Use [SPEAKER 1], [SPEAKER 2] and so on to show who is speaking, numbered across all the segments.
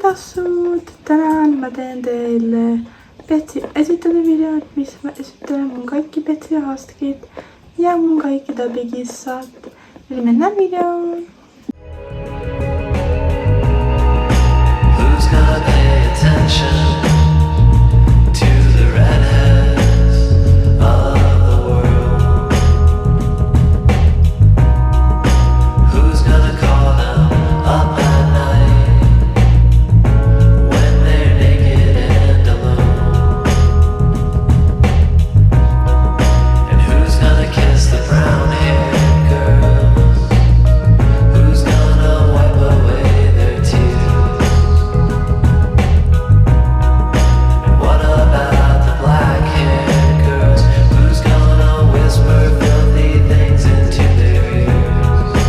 [SPEAKER 1] tassud! Tänään mä teen teille esittelyvideon, missä mä esittelen mun kaikki Petri-haastikit ja mun kaikki dabikissat. Eli mennään videoon!
[SPEAKER 2] Who's gonna pay attention to the redheads of the world? Who's gonna call them up at night when they're naked and alone? And who's gonna kiss the brown-haired girls? Who's gonna wipe away their tears? And what about the black-haired girls? Who's gonna whisper filthy things into their ears?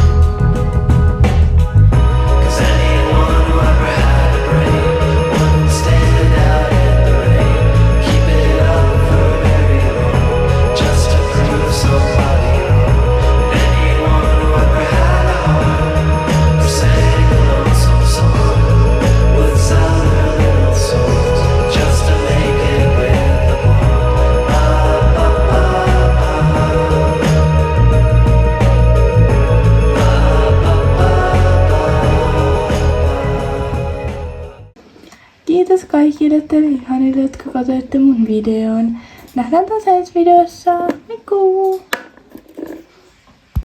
[SPEAKER 2] 'Cause anyone who ever had a brain wouldn't stand out in the rain, keep it up for very long, just to prove somebody wrong. Anyone who ever had a heart or sang a lonesome song would sell their little souls just to make it with the blonde.
[SPEAKER 1] Kiitos kaikille teille ihanille, jotka katsoitte mun videon. Nähdään taas ensi videossa. Moikkuu!